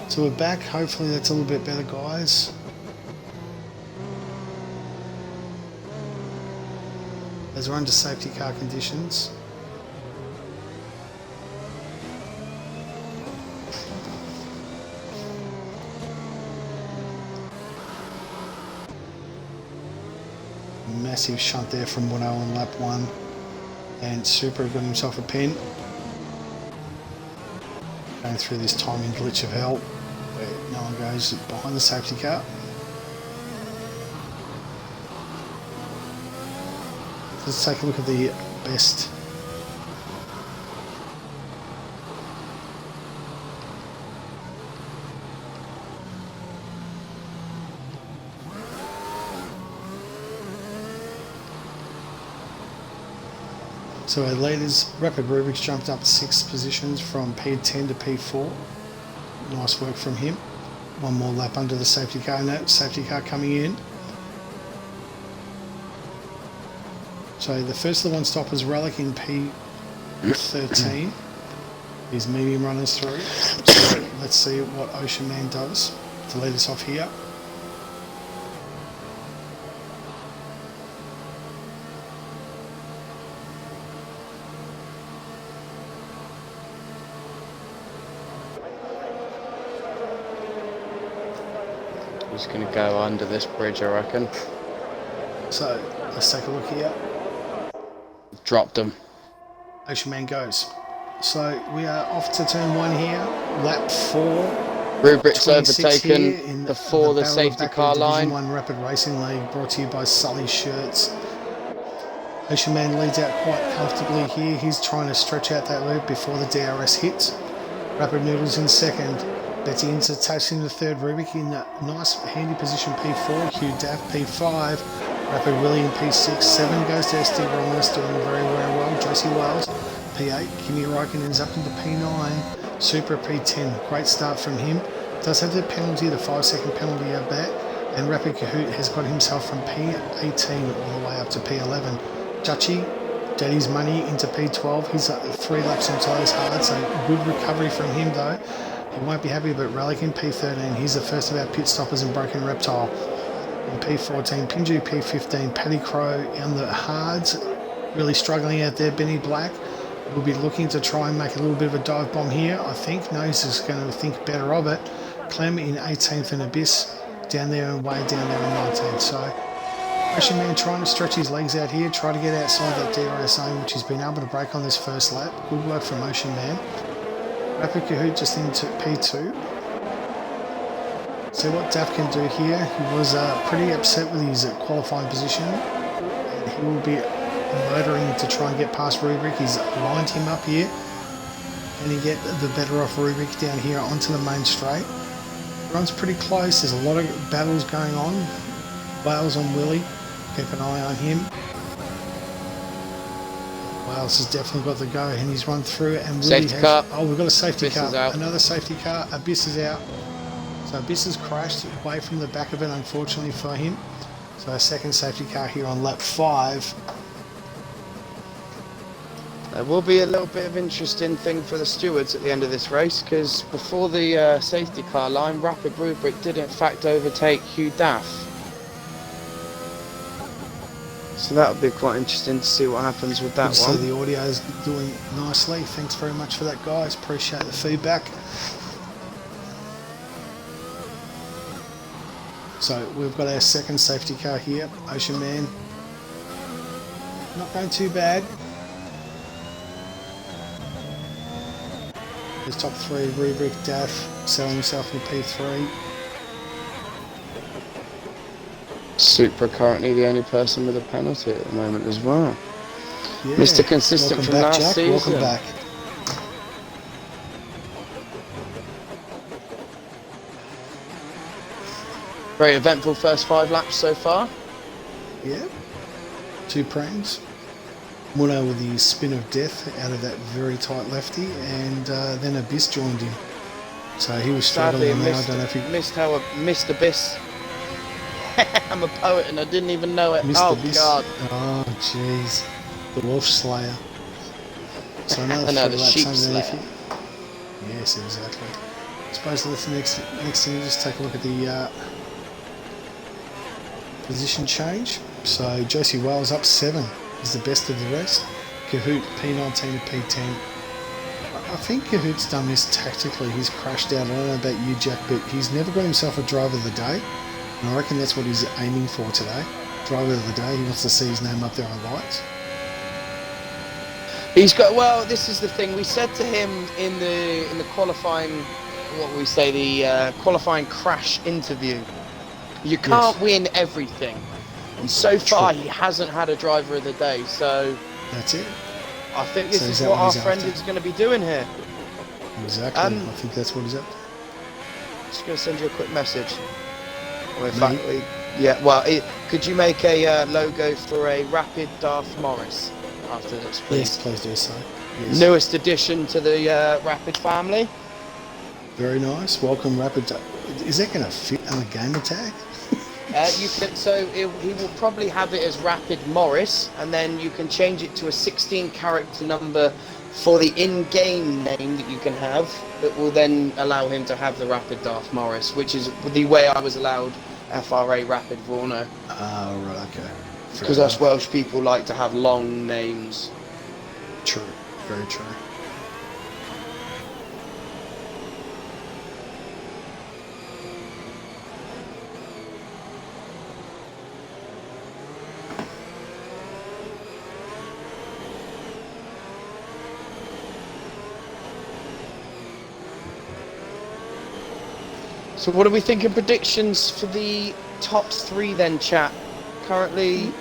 So we're back. Hopefully that's a little bit better, guys. As we're under safety car conditions. Massive shunt there from Wono on lap 1. And Super got himself a pin. Going through this timing glitch of hell where no one goes behind the safety car. Let's take a look at the best. So our leaders, Rapid Rubik's jumped up 6 positions from P10 to P4. Nice work from him. One more lap under the safety car. No, safety car coming in. So the first of the one-stoppers, Relic in P13. His medium runners through. So let's see what Ocean Man does to lead us off here. He's going to go under this bridge, I reckon. So let's take a look here. Dropped him. Ocean Man goes. So we are off to turn 1 here. Lap 4. Rubrik's overtaken before the safety car line. Division 1 Rapid Racing League, brought to you by Sully Shirts. Ocean Man leads out quite comfortably here. He's trying to stretch out that loop before the DRS hits. Rapid Noodles in second. Betty into touching the third. Rubik in a nice handy position P4. Hugh Daff P5. Rapid Willie in P6. 7 goes to SD Romulus, doing very, very well. Josie Wales P8. Kimi Räikkönen's up into P9. Super P10. Great start from him. Does have the penalty, the 5-second penalty of that. And Rapid Kahoot has got himself from P18 all the way up to P11. Juchi, Daddy's Money into P12. He's 3 laps on tyres hard, so good recovery from him though. He won't be happy, but Relic in P13. He's the first of our pit stoppers and Broken Reptile. In P14, Pinju P15, Paddy Crow on the hards. Really struggling out there. Benny Black will be looking to try and make a little bit of a dive bomb here, I think. No, he's just going to think better of it. Clem in 18th and Abyss down there and way down there in 19th. So Ocean Man trying to stretch his legs out here, try to get outside that DRS zone, which he's been able to break on this first lap. Good work from Ocean Man. Rapid Kahoot just into P2. See what Daff can do here. He was pretty upset with his qualifying position. And he will be motoring to try and get past Rubrik. He's lined him up here. And he get the better off Rubik down here onto the main straight. Runs pretty close. There's a lot of battles going on. Wales on Willie. Keep an eye on him. Wales has definitely got the go, and he's run through. And Willie has. Car. Oh, we've got a safety Abyss car. Another safety car. Abyss is out. So Abyss has crashed away from the back of it, unfortunately for him. So a second safety car here on lap 5. There will be a little bit of interesting thing for the stewards at the end of this race, because before the safety car line, Rapid Rubrik did in fact overtake Hugh Daff. So that would be quite interesting to see what happens with that one. So the audio is doing nicely. Thanks very much for that, guys. Appreciate the feedback. So we've got our second safety car here, Ocean Man. Not going too bad. His top 3, Rubrik, Daff, selling himself in P3. Super currently the only person with a penalty at the moment as well. Yeah. Mr. Consistent from last season. Welcome back. Very eventful first 5 laps so far. Yeah. 2 prangs. Muno with the spin of death out of that very tight lefty, and then Abyss joined him. So he was struggling. Sadly, I don't know if he missed Abyss. I'm a poet and I didn't even know it. missed Oh Abyss. God! Oh jeez, the Wolf Slayer. So another I know, 3 the laps Sheep underneath Slayer. it. Yes, exactly. suppose that's the next thing. Just take a look at the position change. So Josie Wales up 7 is the best of the rest. Kahoot P19 to P10. I think Kahoot's done this tactically. He's crashed out. I don't know about you, Jack, but he's never got himself a driver of the day. And I reckon that's what he's aiming for today. Driver of the day. He wants to see his name up there on lights. He's got. Well, this is the thing. We said to him in the qualifying, what we say, the qualifying crash interview. You can't win everything, and so far he hasn't had a driver of the day. So that's it. I think this is what our friend is going to be doing here. Exactly. I think that's what he's up to. Just going to send you a quick message. Well, in fact, yeah. Well, could you make a logo for a Rapid Darth Morris after this, please? Yes, please do so. Yes. Newest addition to the Rapid family. Very nice. Welcome, Rapid. Is that going to fit on a gamer tag? You can, so he will probably have it as Rapid Morris, and then you can change it to a 16-character number for the in-game name that you can have, that will then allow him to have the Rapid Darth Morris, which is the way I was allowed FRA Rapid Vorno. Oh, right, okay. Because us Welsh people like to have long names. True, very true. So what are we thinking predictions for the top 3 then, chat? Currently,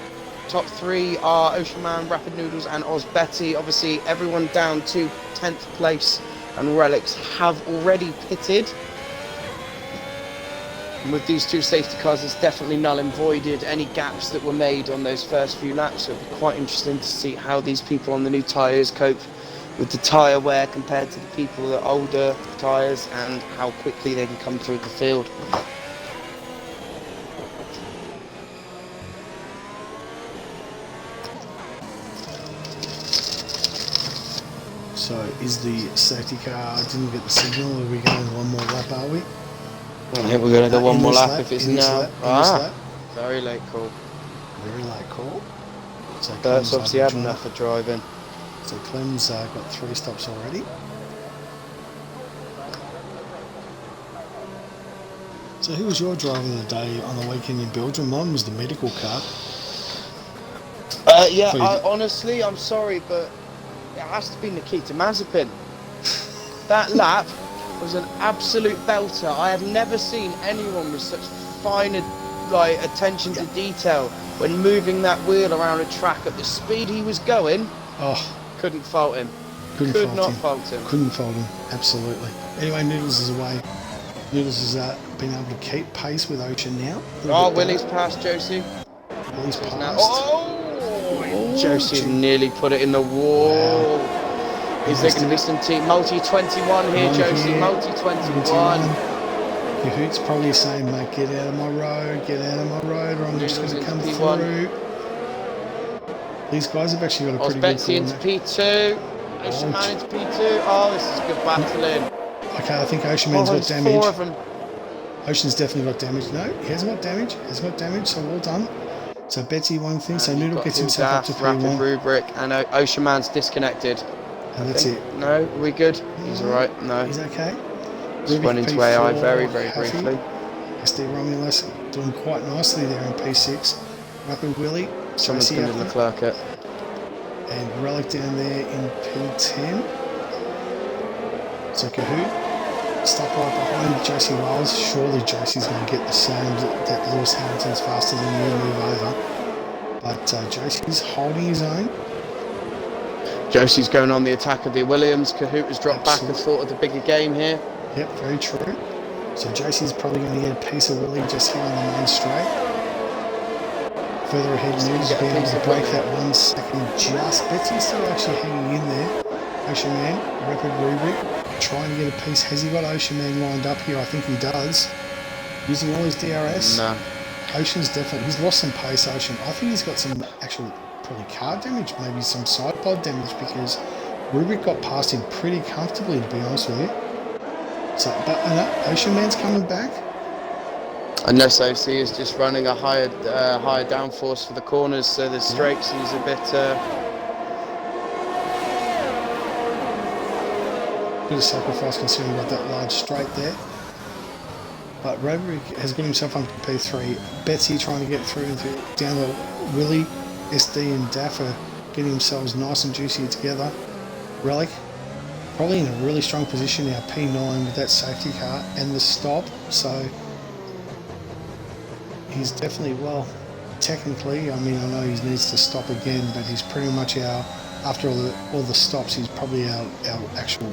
top 3 are Ocean Man, Rapid Noodles and Oz Betty. Obviously, everyone down to 10th place and Relics have already pitted. And with these 2 safety cars, it's definitely null and voided any gaps that were made on those first few laps. So it'll be quite interesting to see how these people on the new tyres cope with the tyre wear compared to the people that are older tyres, and how quickly they can come through the field. So is the safety car, didn't get the signal, are we going one more lap, are we? I think we're going to go one more lap if it's now. Very late call. Very late call. So Bert's obviously had enough of driving. So Clem's got 3 stops already. So who was your driver of the day on the weekend in Belgium? Mine was the medical car. Honestly, I'm sorry, but it has to be Nikita Mazepin. That lap was an absolute belter. I have never seen anyone with such fine attention to detail when moving that wheel around a track at the speed he was going. Couldn't fault him. Couldn't fault him. Absolutely. Anyway, Noodles is away. Noodles has been able to keep pace with Ocean now. Willie's passed Josie. Willie's passed. Josie nearly put it in the wall. Wow. Is there going to be some team multi-21 here, Josie? Multi-21. Kahoot's probably saying, mate, get out of my road, or I'm just going to come through. These guys have actually got a pretty good Betsy into P2. Ocean Man into P2. Oh, this is good battling. Okay, I think Ocean Man's got damage. 4 of them. Ocean's definitely got damage. No, he hasn't got damage. So well done. So Betsy one thing. So Noodle gets himself up to P1. Rapid Rubric, and Ocean Man's disconnected. And that's it. No, are we good? He's alright. No. He's okay. Just went into AI very, very briefly. SD Romulus doing quite nicely there in P6. Rapid Willie. Someone's going to Leclerc it. And Relic down there in P10. So Kahoot stuck right behind Josie Wales. Surely Josie's going to get the same, that Lewis Hamilton's faster than you, move over. But Josie's holding his own. Josie's going on the attack of the Williams. Kahoot has dropped back and thought of the bigger game here. Yep, very true. So Josie's probably going to get a piece of Willie just here on the main straight. Further ahead, Noodles being able to break that 1 second just. Betsy's still actually hanging in there. Ocean Man, Rapid Rubric, trying to get a piece. Has he got Ocean Man lined up here? I think he does. Using all his DRS. No. Ocean's definitely, he's lost some pace, Ocean. I think he's got some actual, probably car damage, maybe some side pod damage, because Rubric got past him pretty comfortably, to be honest with you. So, but Ocean Man's coming back. Unless OC is just running a higher downforce for the corners, so the straights he's a bit. Bit of sacrifice considering we've got that large straight there. But Roderick has got himself on P3. Betsy trying to get through down the Willie, SD and Daff are getting themselves nice and juicy together. Relic probably in a really strong position now, P9 with that safety car and the stop. So he's definitely, well, technically, I mean, I know he needs to stop again, but he's pretty much after all the stops, he's probably our actual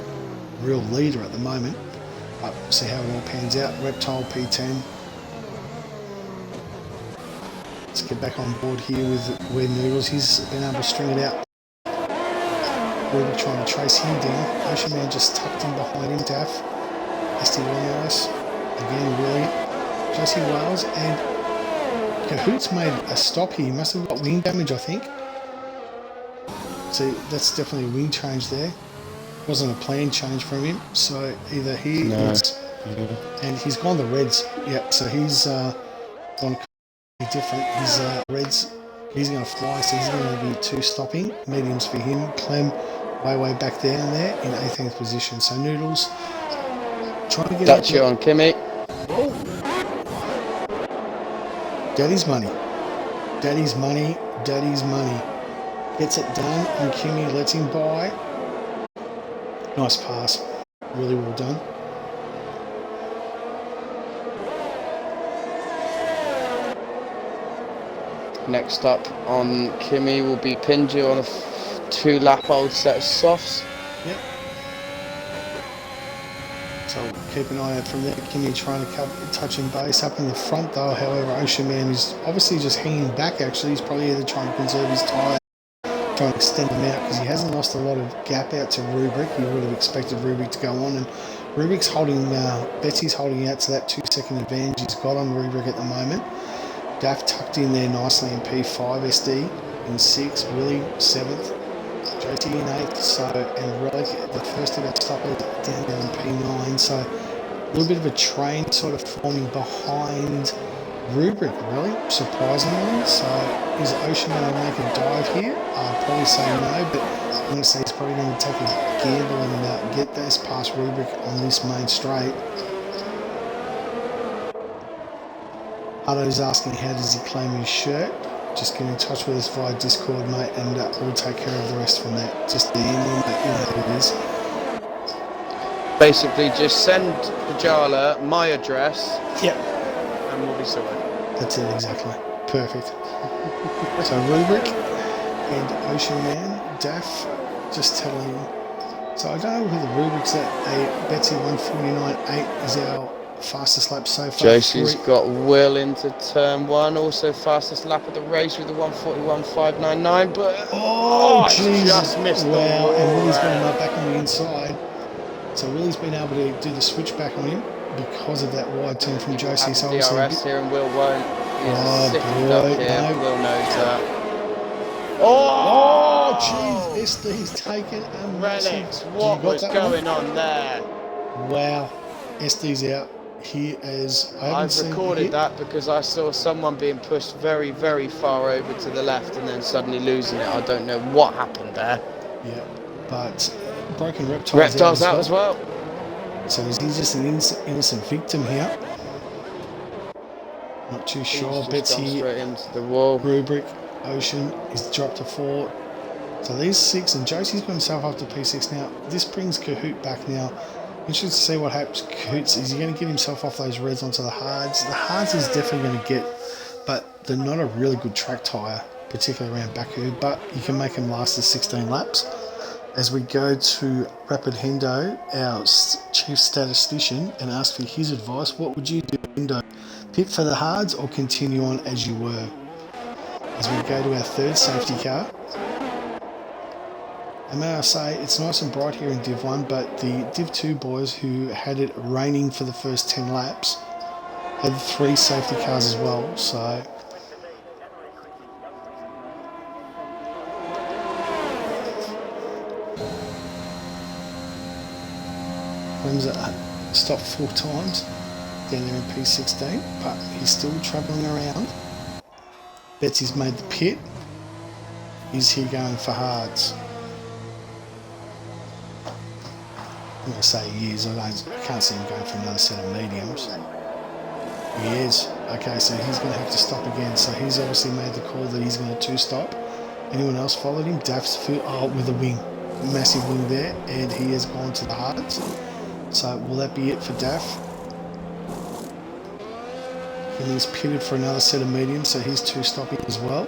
real leader at the moment. But we'll see how it all pans out. Reptile P10. Let's get back on board here with Weird Noodles. He's been able to string it out. We're trying to trace him down. Ocean Man just tucked in behind him. Daff. SD1 again, Willie. Jesse Wales and Cahoots made a stop here. He must have got wing damage, I think. So that's definitely a wing change there. Wasn't a planned change from him. So either he is, and he's gone the Reds. Yeah, so he's gone different. His Reds, he's going to fly, so he's going to be 2 stopping. Mediums for him. Clem way back down there in 18th position. So Noodles trying to get that's you on Kimmy. Oh. Daddy's money. Daddy's money. Daddy's money. Gets it done on Kimmy, lets him by. Nice pass. Really well done. Next up on Kimmy will be Pinju on a 2-lap-old set of softs. Yep. So keep an eye out from there. Kimmy trying to touch and base up in the front though. However, Ocean Man is obviously just hanging back actually. He's probably either trying to conserve his tyre, trying to extend them out because he hasn't lost a lot of gap out to Rubric. You would have expected Rubric to go on, and Rubric's holding, Betsy's holding out to that 2-second advantage he's got on Rubric at the moment. Daff tucked in there nicely in P5, SD in 6th, Willie 7th, JT in 8th, so, and Relic, the first of our stoppers down there in P9, so a little bit of a train sort of forming behind Rubric, really, surprisingly. So is Ocean going to make a dive here? I'd probably say no, but I'm going to say he's probably going to take a gamble and get this past Rubric on this main straight. Hardo's asking how does he claim his shirt. Just get in touch with us via Discord, mate, and we'll take care of the rest from that. Just the email, mate, you know who it is. Basically, just send Pajala my address. Yep. And we'll be sorted. That's it, exactly. Perfect. So Rubric and Ocean Man, Daff, just telling him. So I don't know who the Rubric's at. Betsy 149.8 is our fastest lap so far. Josie's got Will into turn 1, also fastest lap of the race with the 141.599, but Jesus. just missed the wall. And Willie's got him back on the inside. So Willie's been able to do the switchback on him because of that wide turn from Josie. So DRS here and Will won't. He's sitting boy, up here. no. Will knows that. Jeez, SD's taken a massive. Relics, what was going on there? Wow, SD's out. He is. I've recorded that because I saw someone being pushed very, very far over to the left and then suddenly losing it. I don't know what happened there. Yeah, but broken reptiles out as well. So is he just an innocent victim here? Not too sure. Betsy, straight into the wall. Rubric, Ocean is dropped to 4. So these 6, and Josie's got himself up to P6 now. This brings Cahoot back now. Interested to see what happens. Cahoots, is he going to get himself off those reds onto the hards? The hards is definitely going to get, but they're not a really good track tyre, particularly around Baku, but you can make them last the 16 laps. As we go to Rapid Hendo, our chief statistician, and ask for his advice, what would you do, Hendo? Pit for the hards or continue on as you were? As we go to our third safety car. And may I say, it's nice and bright here in Div 1, but the Div 2 boys who had it raining for the first 10 laps had 3 safety cars as well, so... stopped 4 times down there in P16, but he's still travelling around. Betsy's made the pit. Is he going for hards? I'm going to say he is. I can't see him going for another set of mediums. He is. Okay, so he's going to have to stop again. So he's obviously made the call that he's going to 2-stop. Anyone else followed him? Daff's with a wing. Massive wing there. And he has gone to the hards. So will that be it for Daff? And he's pitted for another set of mediums, so he's 2-stopping as well.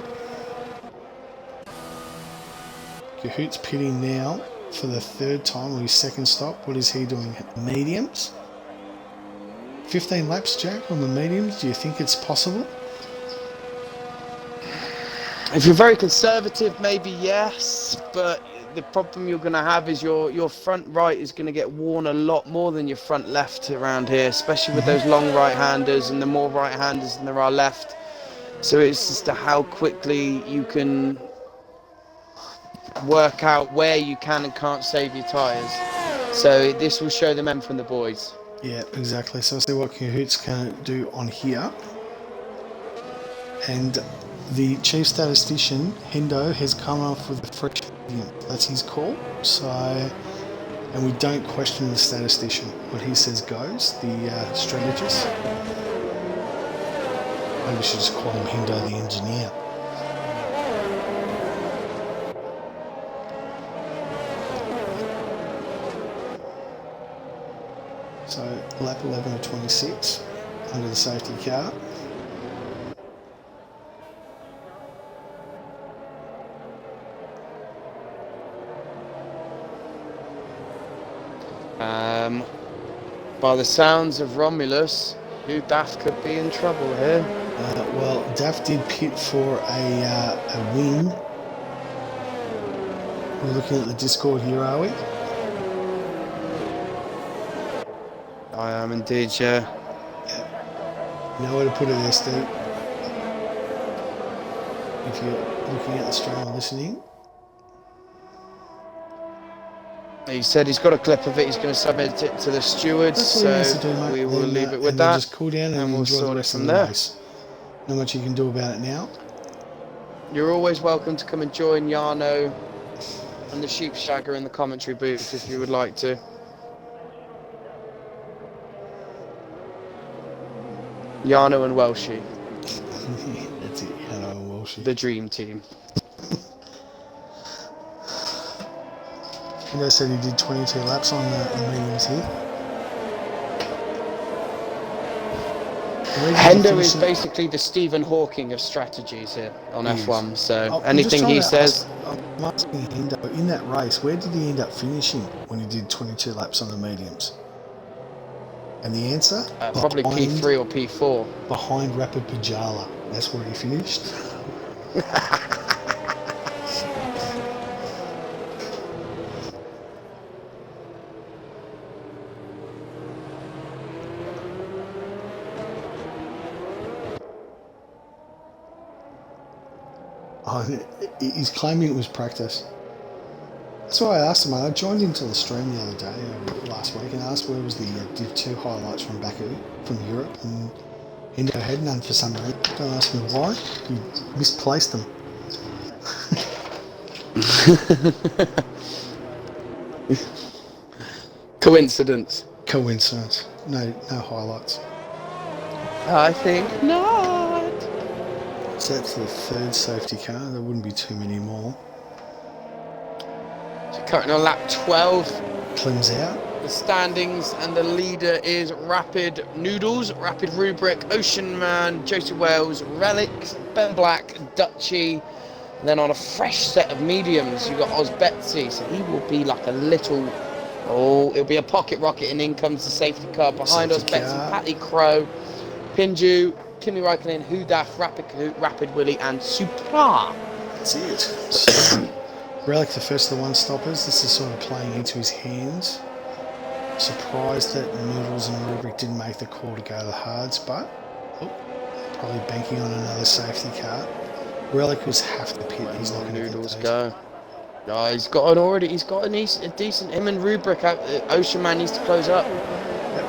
Cahoot's pitting now for the 3rd time, or his 2nd stop. What is he doing? Mediums? 15 laps, Jack, on the mediums. Do you think it's possible? If you're very conservative, maybe yes, but the problem you're going to have is your front right is going to get worn a lot more than your front left around here, especially with those long right-handers and the more right-handers than there are left. So it's just how quickly you can work out where you can and can't save your tyres. So this will show the men from the boys. Yeah, exactly. So see what Cahoot's going to do on here. And the chief statistician, Hendo, has come off with a fresh medium. That's his call. So, and we don't question the statistician. What he says goes, the strategist. Maybe we should just call him Hendo the engineer. So lap 11 of 26 under the safety car. By the sounds of Romulus, Daff could be in trouble here. Well, Daff did pit for a win. We're looking at the Discord here, are we? I am indeed, yeah. Nowhere to put it there, Steve. If you're looking at the stream or listening. He said he's got a clip of it, he's going to submit it to the stewards, so we will leave it with that. Just cool down and we'll enjoy sort the it rest from of the there. race. Not much you can do about it now. You're always welcome to come and join Jarno and the Sheep Shagger in the commentary booth if you would like to. Jarno and Welshie. That's it, Jarno and Welshie. The dream team. Hendo said he did 22 laps on the mediums here. Hendo is basically the Stephen Hawking of strategies here on F1, so anything he says... I'm asking Hendo, in that race, where did he end up finishing when he did 22 laps on the mediums? And the answer? Probably P3 or P4. Behind Rapid Pajala. That's where he finished. He's claiming it was practice. That's why I asked him. I joined into the stream the other day, last week, and asked where was the Div2 highlights from Baku, from Europe, and Hendo had none for some reason. Don't ask me why. He misplaced them. Coincidence. Coincidence. No highlights. I think not. So that's the 3rd safety car. There wouldn't be too many more. So currently on lap 12. Clem's out. The standings, and the leader is Rapid Noodles, Rapid Rubric, Ocean Man, Joseph Wales, Relics, Ben Black, Dutchy. And then on a fresh set of mediums, you've got Oz Betsy. So he will be like a little... Oh, it'll be a pocket rocket, and in comes the safety car behind Oz Betsy, Patty Crow, Pinju, Kimi Raikkonen, Hudaf, Rapid Cahoot, Rapid Willie, and Supra. That's it. Relic, the first of the one-stoppers. This is sort of playing into his hands. Surprised that Noodles and Rubric didn't make the call to go to the hards, but probably banking on another safety car. Relic was half the pit. He's not going to Noodles go. No, he's got a decent. Him and Rubric. Ocean Man needs to close up. Yep.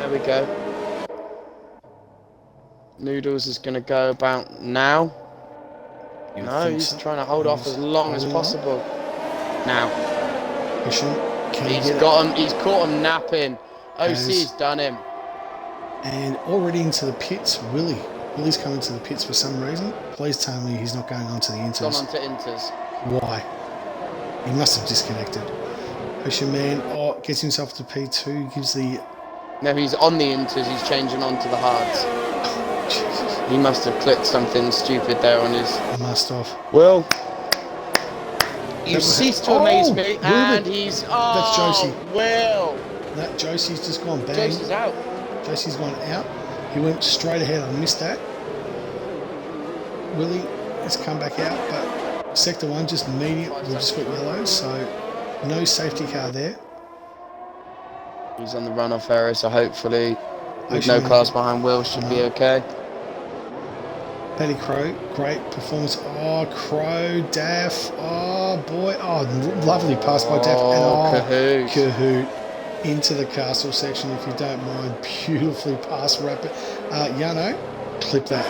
There we go. Noodles is going to go about now. You would No, think he's so. trying to hold off as long as holding on. possible. Now. Can he He's get got him. He's caught him napping. OC's Has- done him. And already into the pits, Willie. Willie's coming to the pits for some reason. Please tell me he's not going on to the Gone inters. on to Inters. Why? He must have disconnected. Ocean Man gets himself to P2, gives the... No, he's on the Inters. He's changing on to the hards. Jesus. He must have clicked something stupid there on his... Must have. Will. You ceased to amaze me, Ruben. and he's... Oh, That's Josie. Will. That Josie's just gone bang. Josie's out. Josie's gone out. He went straight ahead. I missed that. Willie has come back out, but Sector 1 just medium. We've just got yellow, so no safety car there. He's on the runoff area, so hopefully with Ocean no Man. cars behind Will should be okay. Paddy Crow, great performance. Oh, Crow, Daff. Oh, boy. Oh, lovely pass by Daff. And Cahoot. Cahoot into the castle section, if you don't mind. Beautifully passed, rapid. Yano, clip that.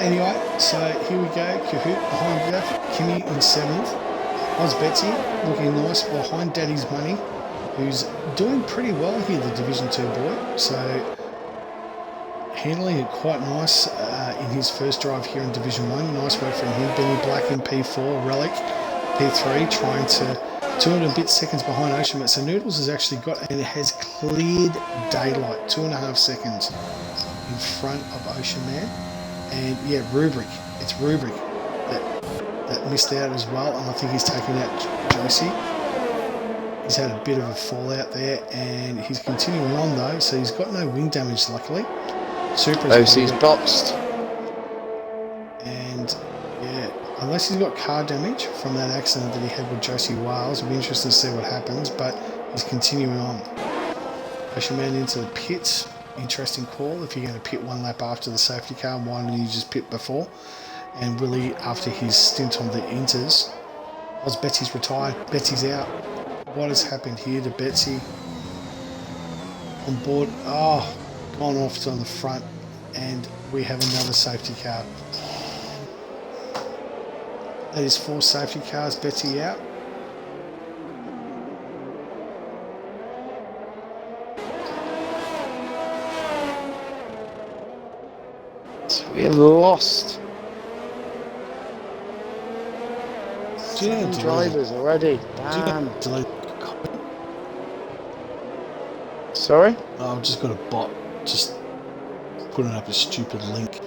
Anyway, so here we go. Cahoot behind Daff. Kimmy in 7th. Oz Betsy looking nice behind Daddy's Money, who's doing pretty well here, the Division 2 boy. So handling it quite nice in his first drive here in Division 1. Nice work from him. Benny Black in P4, Relic P3, trying to 200 and a bit seconds behind Ocean Man. So Noodles has actually got, and it has cleared daylight, 2.5 seconds in front of Ocean Man. And yeah, Rubric, it's Rubric that missed out as well, and I think he's taken out Josie. He's had a bit of a fallout there, and he's continuing on though, so he's got no wing damage luckily. OC's boxed. And yeah, unless he's got car damage from that accident that he had with Josie Wales, it'll be interesting to see what happens, but he's continuing on. Ocean Man into the pits. Interesting call. If you're going to pit one lap after the safety car, why don't you just pit before? And Willie, after his stint on the Inters, was Betsy's retired. Betsy's out. What has happened here to Betsy? On board. Oh, gone off to the front, and we have another safety car. That is 4 safety cars. Betsy out. We have lost Do you know 7 drivers already. Do you Damn. know delete? Sorry? I've just got a bot just putting up a stupid link.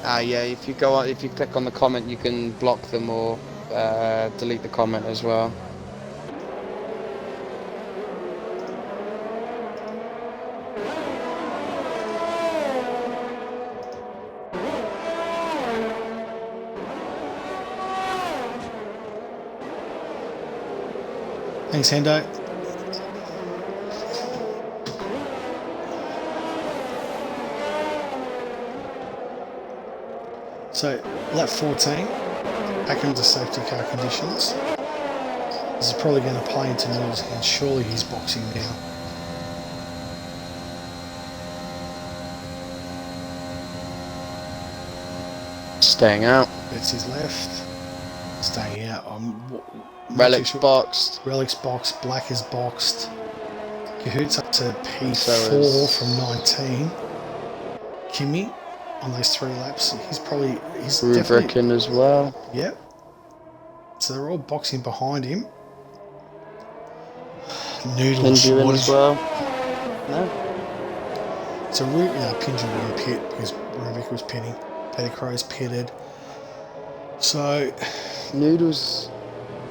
Yeah. If you go on, if you click on the comment, you can block them or delete the comment as well. Thanks, Hendo. So, lap 14, back into safety car conditions. This is probably going to play into Noodles' hands. Surely he's boxing now. Staying out. Betsy's left. Staying out. Relic's boxed. Relic's boxed. Black is boxed. Cahoot's up to P4 So from 19. Kimmy on those 3 laps. He's Rubric definitely... in as well. Yep. So they're all boxing behind him. Noodles. Pinju in as well. No. So Pinju wouldn't pit because Rubric was pitting. Petty Crow's pitted. So Noodles,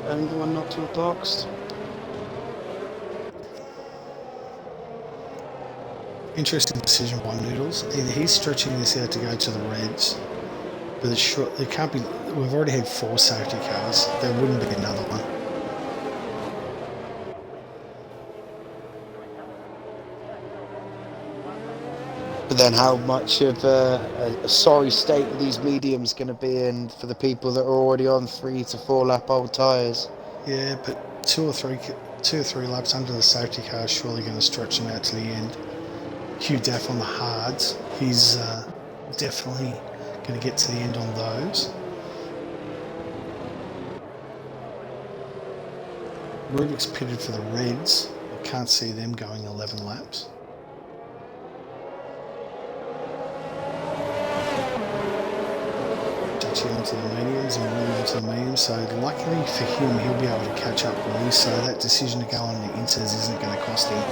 only the one not to have boxed. interesting decision by Noodles. Either he's stretching this out to go to the Reds, but it's short. There can't be. We've already had 4 safety cars. There wouldn't be another one. But then how much of a sorry state are these mediums going to be in for the people that are already on 3 to 4 lap old tyres? Yeah, but two or three laps under the safety car is surely going to stretch him out to the end. Hugh Daff on the hards, he's definitely going to get to the end on those. Rubik's pitted for the Reds. I can't see them going 11 laps. Dutchy onto the mediums and Willie onto the mediums, so luckily for him he'll be able to catch up with me, so that decision to go on the inters isn't going to cost him.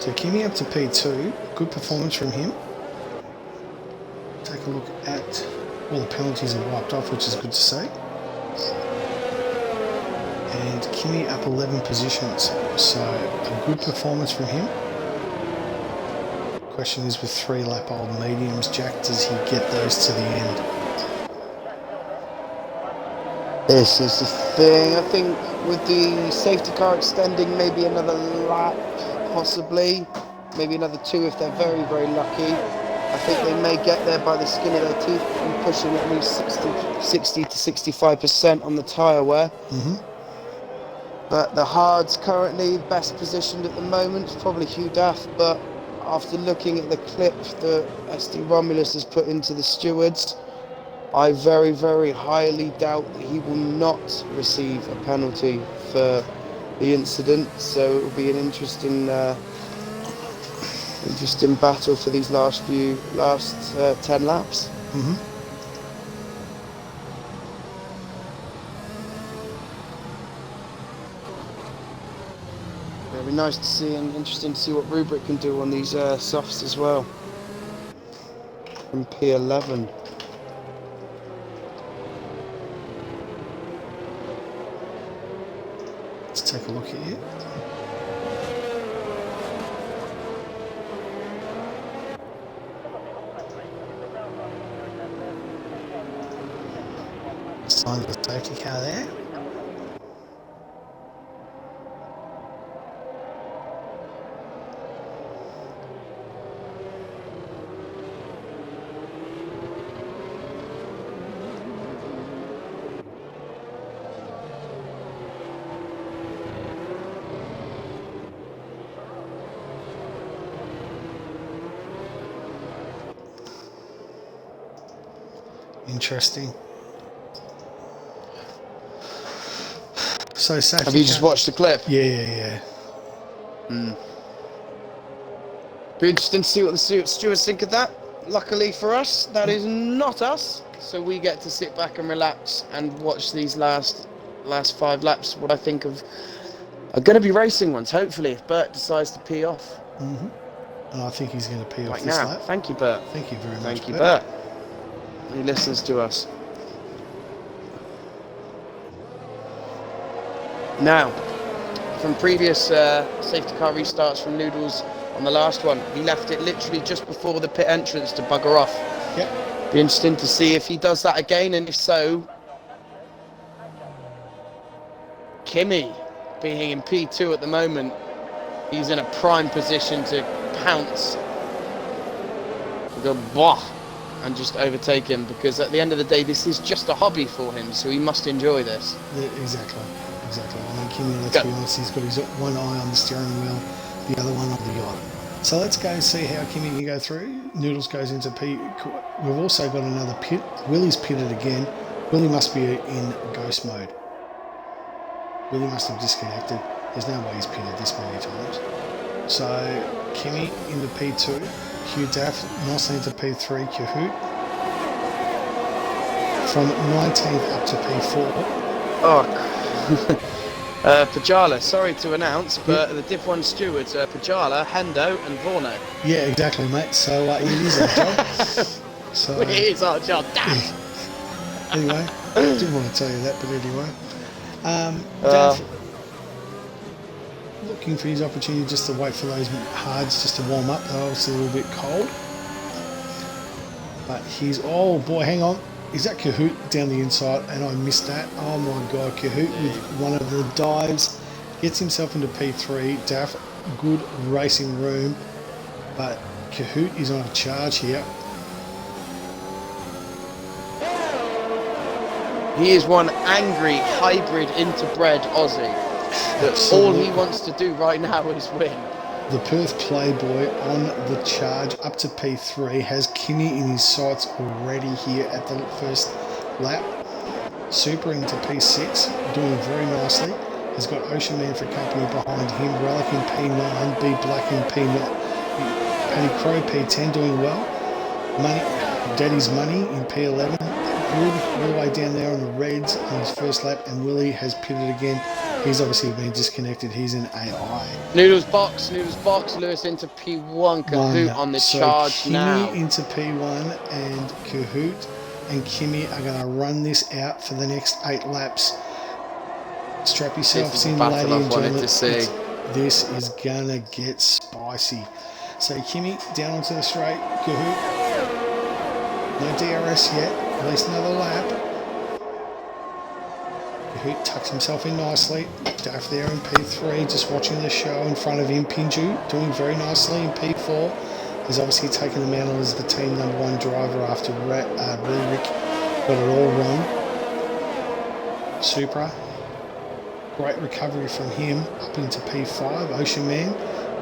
So Kimi up to P2, good performance from him. Take a look at all the penalties are wiped off, which is good to see. And Kimi up 11 positions, so a good performance from him. Question is with 3 lap old mediums, Jack, does he get those to the end? This is the thing. I think with the safety car extending maybe another lap, possibly, maybe another 2 if they're very, very lucky. I think they may get there by the skin of their teeth and pushing at least 60 to 65% on the tyre wear. But the hards currently best positioned at the moment is probably Hugh Daff, but after looking at the clip that SD Romulus has put into the stewards, I very, very highly doubt that he will not receive a penalty for the incident, so it will be an interesting battle for these last 10 laps. It'll be nice to see and interesting to see what Rubric can do on these softs as well. From P11. Let's take a look here. Sign the safety car there. Interesting. So safety have you just watched the clip? Yeah. Be interesting to see what the stewards think of that. Luckily for us, that is not us. So we get to sit back and relax and watch these last 5 laps. What I think of are going to be racing ones, hopefully, if Bert decides to pee off. And I think he's going to pee off Right this now. lap. Thank you, Bert. Thank you very much. Thank you, Bert. He listens to us. Now, from previous safety car restarts from Noodles on the last one, he left it literally just before the pit entrance to bugger off. Yep. Be interesting to see if he does that again, and if so, Kimi, being in P2 at the moment, he's in a prime position to pounce, go bah, and just overtake him, because at the end of the day, this is just a hobby for him, so he must enjoy this. Yeah, exactly. I mean, Kimi, let's be honest, he's got his one eye on the steering wheel, the other one on the yacht. So let's go see how Kimi can go through. Noodles goes into P. We've also got another pit. Willie's pitted again. Willie must be in ghost mode. Willie must have disconnected. There's no way he's pitted this many times. So Kimi into P2. Hugh Daff nicely into P3. Kahoot from 19th up to P4. Pajala, sorry to announce, but the Div1 stewards are Pajala, Hendo and Vorno. Yeah, exactly, mate. So it is our job. So, it is our job, damn! Anyway, didn't want to tell you that, but anyway. Dav, looking for his opportunity just to wait for those hards just to warm up. They're obviously a little bit cold. But he's, oh boy, hang on. Is that Kahoot down the inside? And I missed that. Oh my God, Kahoot with one of the dives. Gets himself into P3. Daff, good racing room, but Kahoot is on a charge here. He is one angry, hybrid, interbred Aussie. That all he wants to do right now is win. The Perth Playboy on the charge up to P3 has Kimmy in his sights already here at the first lap. Super into P6, doing very nicely. Has got Ocean Man for company behind him. Relic in P9, B Black in P9. Penny Crow P10 doing well. Daddy's Money in P11. Good all the way down there on the reds on his first lap, and Willie has pitted again. He's obviously been disconnected. He's in AI. Noodles box, Lewis into P1, Kahoot on the charge Kimmy now. Into P1 and Kahoot and Kimmy are going to run this out for the next 8 laps. Strap yourselves in, ladies and gentlemen. This is going to get spicy. So Kimmy down onto the straight. Kahoot. No DRS yet. At least another lap. Kahoot tucks himself in nicely. Daff there in P3, just watching the show in front of him. Pinju doing very nicely in P4. He's obviously taken the mantle as the team #1 driver after Rick got it all wrong. Supra. Great recovery from him up into P5. Ocean Man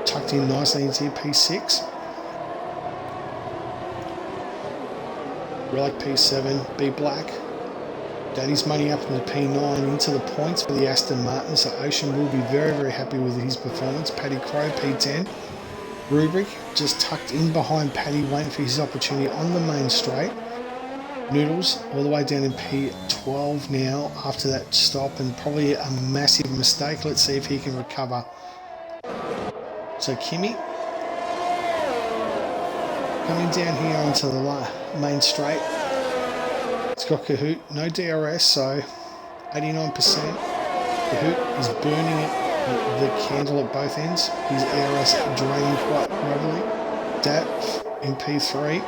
tucked in nicely into P6. Relic P7, B Black. Daddy's Money up into P9 into the points for the Aston Martin, so Ocean will be very, very happy with his performance. Paddy Crow P10. Rubric just tucked in behind Paddy, waiting for his opportunity on the main straight. Noodles all the way down in P12 now after that stop, and probably a massive mistake. Let's see if he can recover. So Kimmy coming down here onto the main straight. It's got Kahoot, no DRS, so 89%. Kahoot is burning it, the candle at both ends. His AUS draining quite readily. Dat in P3.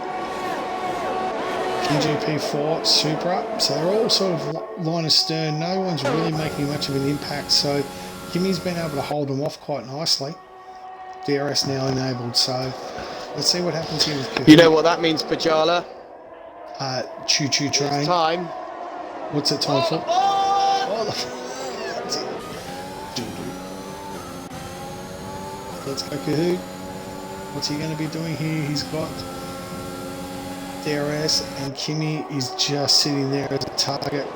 Kinji P4, Supra. So they're all sort of line astern. No one's really making much of an impact, so Kimmy's been able to hold them off quite nicely. DRS now enabled, so let's see what happens here with Kahoot. You know what that means, Pajala? Choo-choo train. It's time. What's it time for? Let's go Kahoot. What's he going to be doing here? He's got DRS, and Kimmy is just sitting there as a target.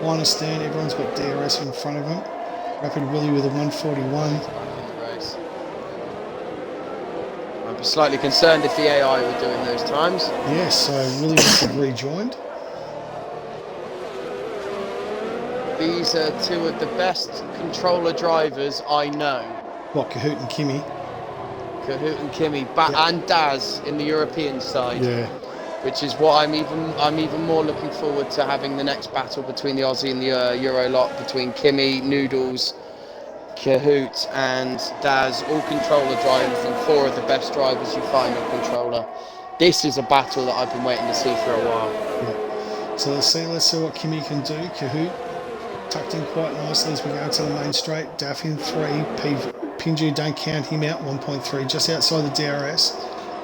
Line astern, everyone's got DRS in front of him. Rapid Willie with a 141. I'd be slightly concerned if the AI were doing those times. Yes, so Willie must have rejoined. These are two of the best controller drivers I know. What, Kahoot and Kimmy? Kahoot and Kimmy, and Daz in the European side. Yeah. Which is what I'm even more looking forward to, having the next battle between the Aussie and the Euro lot, between Kimmy, Noodles, Kahoot and Daz, all controller drivers, and 4 of the best drivers you find on controller. This is a battle that I've been waiting to see for a while. Yeah. So let's see what Kimmy can do. Kahoot tucked in quite nicely as we go to the main straight. Daff in 3, Pinju, don't count him out, 1.3, just outside the DRS.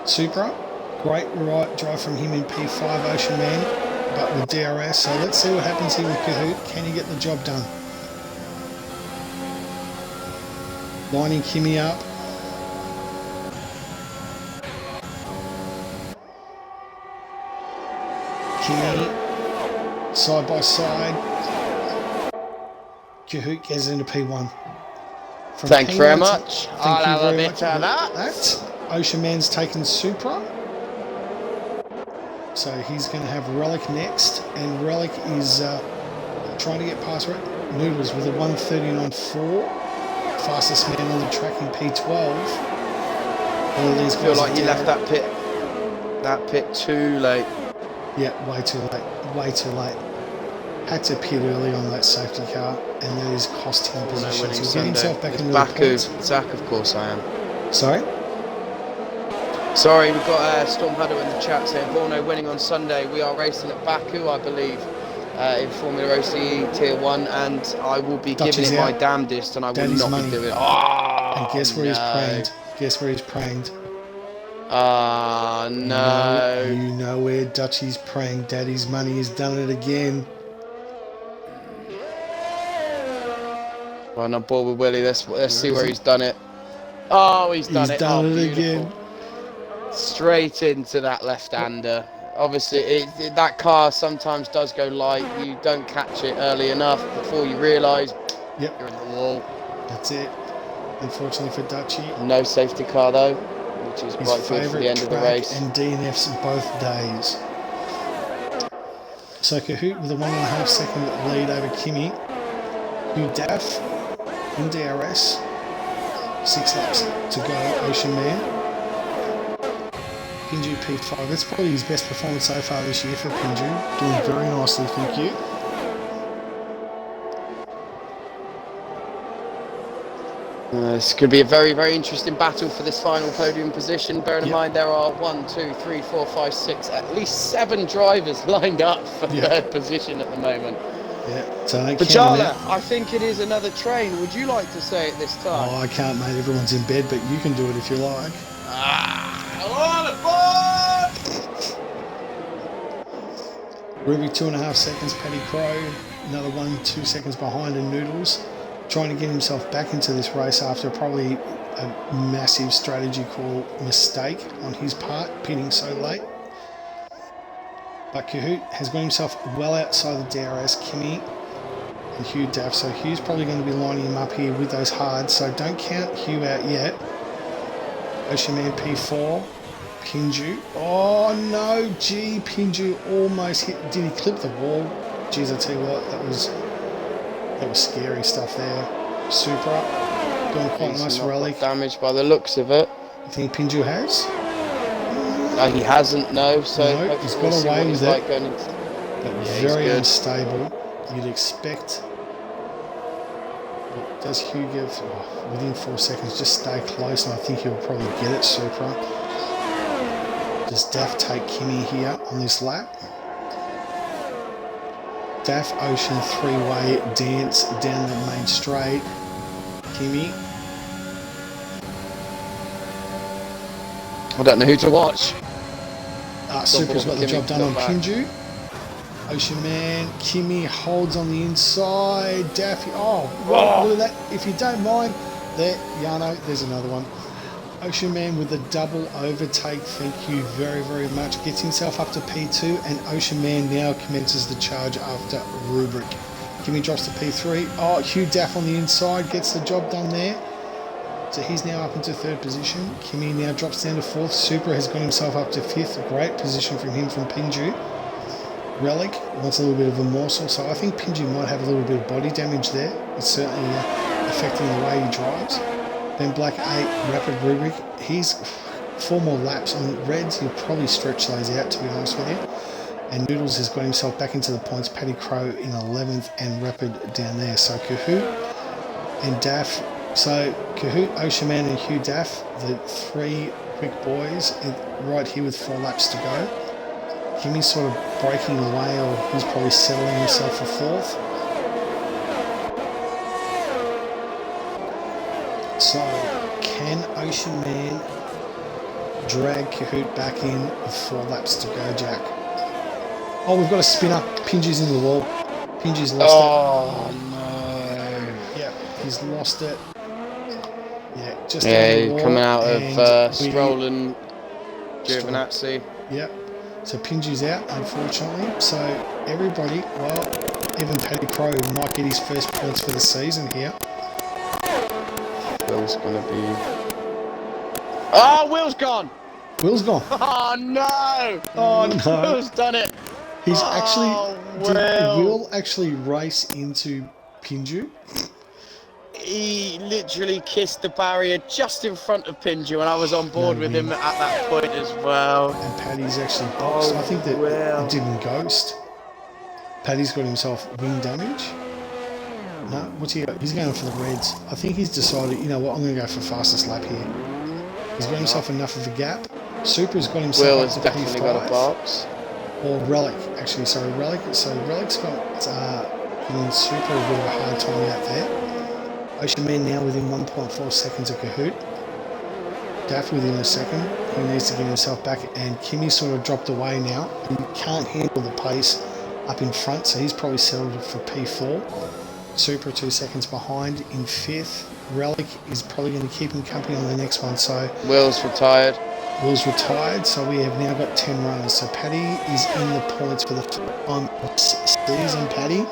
Supra, great right drive from him in P5, Ocean Man, but with DRS. So let's see what happens here with Kahoot. Can he get the job done? Lining Kimmy up. Kimmy, side by side. Kahoot gets into P1. Thank you very much. I'll have a bit of that. Ocean Man's taken Supra. So he's going to have Relic next. And Relic is trying to get past Noodles with a 139.4. Fastest man on the track in P12. All these I feel like he left that pit too late. Yeah, way too late. Had to pit early on that safety car, and that is costing him position. So he's getting himself back into the points. Zach, of course I am. Sorry, we've got Storm Huddle in the chat saying Borno winning on Sunday. We are racing at Baku, I believe. in Formula OCE Tier 1, and I will be Dutch giving is it my out. damnedest, and I will Daddy's not money. be doing it. Oh, And guess where no. he's pranged? Guess where he's pranged? Ah, no. You know where Dutchie's praying. Daddy's money has done it again. Well, I'm on board with Willie. Let's see where he's done it. Oh, he's done it. Done Oh, it beautiful. again. Straight into that left-hander. Obviously, that car sometimes does go light. You don't catch it early enough before you realise you're in the wall. That's it. Unfortunately for Dutchie. No safety car though, which is His quite good for the end of the race. And DNFs both days. So Kahoot with a 1.5 second lead over Kimi. Udaf in DRS. 6 laps to go, Ocean Man. Pinju P5. That's probably his best performance so far this year for Pinju. Doing very nicely, thank you. This could be a very, very interesting battle for this final podium position. Bearing in mind there are 1, 2, 3, 4, 5, 6, at least 7 drivers lined up for third position at the moment. Yeah, so Bajala, I think it is another train. Would you like to say it this time? Oh, I can't, mate. Everyone's in bed, but you can do it if you like. On aboard! Ruby 2.5 seconds, Paddy Crow. Another 1-2 seconds behind in Noodles. Trying to get himself back into this race after probably a massive strategy call mistake on his part, pitting so late. But Kahoot has got himself well outside the DRS, Kimi and Hugh Daff. So Hugh's probably going to be lining him up here with those hards. So don't count Hugh out yet. Ocean Man P4. Pinju. Oh no, gee, Pinju almost hit. Did he clip the wall? Jeez, I tell you what, that was scary stuff there. Supra doing quite a nice relic. Damage by the looks of it. You think Pinju has? He hasn't, no. So no, he's got away with it. But very unstable. You'd expect. Does Hugh give within 4 seconds? Just stay close, and I think he'll probably get it. Supra. Does Daff take Kimi here on this lap? Daff Ocean 3-way dance down the main straight. Kimi. I don't know who to watch. Supra's got the job done on Pinju. Ocean Man, Kimi holds on the inside. Daffy, look at that. If you don't mind, there, Yano, there's another one. Ocean Man with a double overtake, thank you very, very much. Gets himself up to P2, and Ocean Man now commences the charge after Rubric. Kimi drops to P3. Oh, Hugh Daff on the inside gets the job done there. So he's now up into 3rd position. Kimi now drops down to 4th. Supra has got himself up to 5th. A great position from him from Pinju. Relic wants a little bit of a morsel, so I think Pinju might have a little bit of body damage there. It's certainly affecting the way he drives. Then Black 8, Rapid Rubric. He's 4 more laps on Reds. He'll probably stretch those out, to be honest with you. And Noodles has got himself back into the points. Paddy Crow in 11th and Rapid down there. So Kahoot and Daff. So Kahoot, Ocean Man and Hugh Daff, the 3 quick boys, right here with 4 laps to go. Kimi's sort of breaking away, or he's probably settling himself for 4th. So, can Ocean Man drag Kahoot back in with 4 laps to go, Jack? Oh, we've got a spinner. Pinju's in the wall. Pinju's lost it. Oh, no. Yeah, he's lost it. Yeah, just coming out of Stroll and Giovinazzi. Yep. So Pinju's out, unfortunately. So everybody, well, even Paddy Crow might get his first points for the season here. Will's gonna be. Oh, Will's gone. Will's gone. Oh no! Oh no! Will's done it. He's actually. Will. Did Will actually race into Pinju? He literally kissed the barrier just in front of Pinju, and I was on board with him at that point as well. And Paddy's actually boxed. I think that it didn't ghost. Paddy's got himself wing damage. No, what's he got? He's going for the Reds. I think he's decided, you know what, I'm going to go for fastest lap here. He's got himself enough of a gap. Supra's got himself Will up has to definitely P5. got a box. or Relic, actually, sorry, Relic. So Relic's got giving Super a bit of a hard time out there. Ocean Man now within 1.4 seconds of Kahoot. Daff within a second. He needs to get himself back, and Kimi sort of dropped away now. He can't handle the pace up in front, so he's probably settled for P4. Super 2 seconds behind in 5th. Relic is probably going to keep him company on the next one, so Will's retired. Will's retired, so we have now got 10 runners. So Paddy is in the points for the first time of season, Paddy.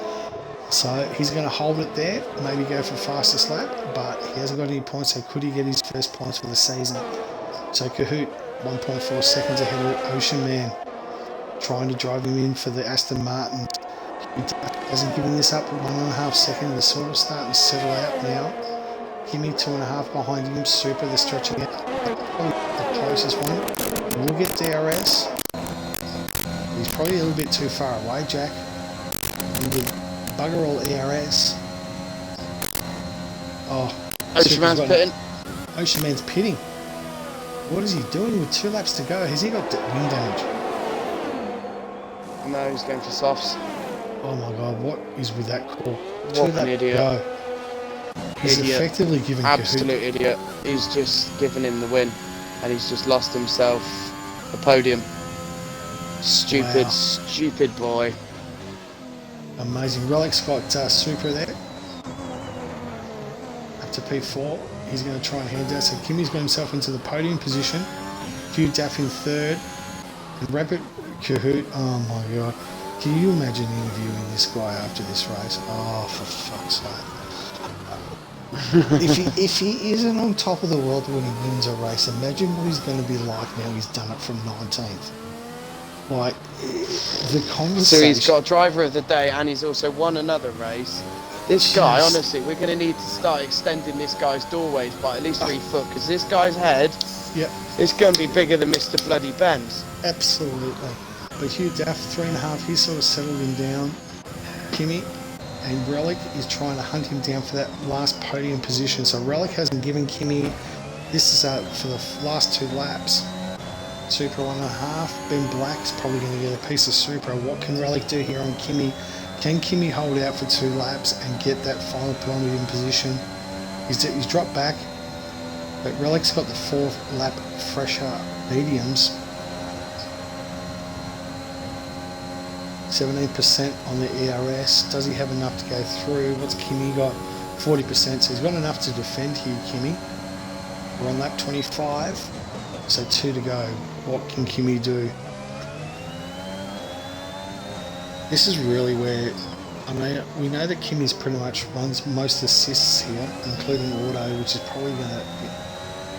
So he's going to hold it there, maybe go for fastest lap, but he hasn't got any points, so could he get his first points for the season? So Kahoot, 1.4 seconds ahead of Ocean Man, trying to drive him in for the Aston Martin. He hasn't given this up, 1.5 seconds. They're sort of starting to settle out now. Kimi 2.5 behind him, Super, they're stretching out. Probably the closest one. We'll get DRS. He's probably a little bit too far away, Jack. Bugger all ERS. Oh, Ocean Man's pitting. Ocean Man's pitting. What is he doing with 2 laps to go? Has he got wing damage? No, he's going for softs. Oh my god, what is with that call? What an idiot. Go. He's effectively giving absolute Kahoot. idiot. He's just given him the win, and he's just lost himself the podium. Stupid, stupid boy. Amazing. Relic's got Super there. Up to P4. He's going to try and hand out. So Kimi's got himself into the podium position. Hugh Daff in 3rd. And Rapid Kahoot. Oh my god. Can you imagine interviewing this guy after this race? Oh, for fuck's sake. if he isn't on top of the world when he wins a race, imagine what he's going to be like now he's done it from 19th. Like, the conversation... So he's got driver of the day, and he's also won another race. This guy, honestly, we're going to need to start extending this guy's doorways by at least 3 foot, because this guy's head is going to be bigger than Mr. Bloody Benz. Absolutely. But Hugh Daff, 3.5, he's sort of settled him down. Kimi and Relic is trying to hunt him down for that last podium position. So Relic hasn't given Kimi... This is for the last 2 laps. Super 1.5. Ben Black's probably going to get a piece of Super. What can Relic do here on Kimi? Can Kimi hold out for 2 laps and get that final podium position? He's dropped back, but Relic's got the 4th lap fresher mediums. 17% on the ERS. Does he have enough to go through? What's Kimi got? 40%. So he's got enough to defend here, Kimi. We're on lap 25. So 2 to go. What can Kimi do? This is really where, I mean, we know that Kimi's pretty much runs most assists here, including auto, which is probably going to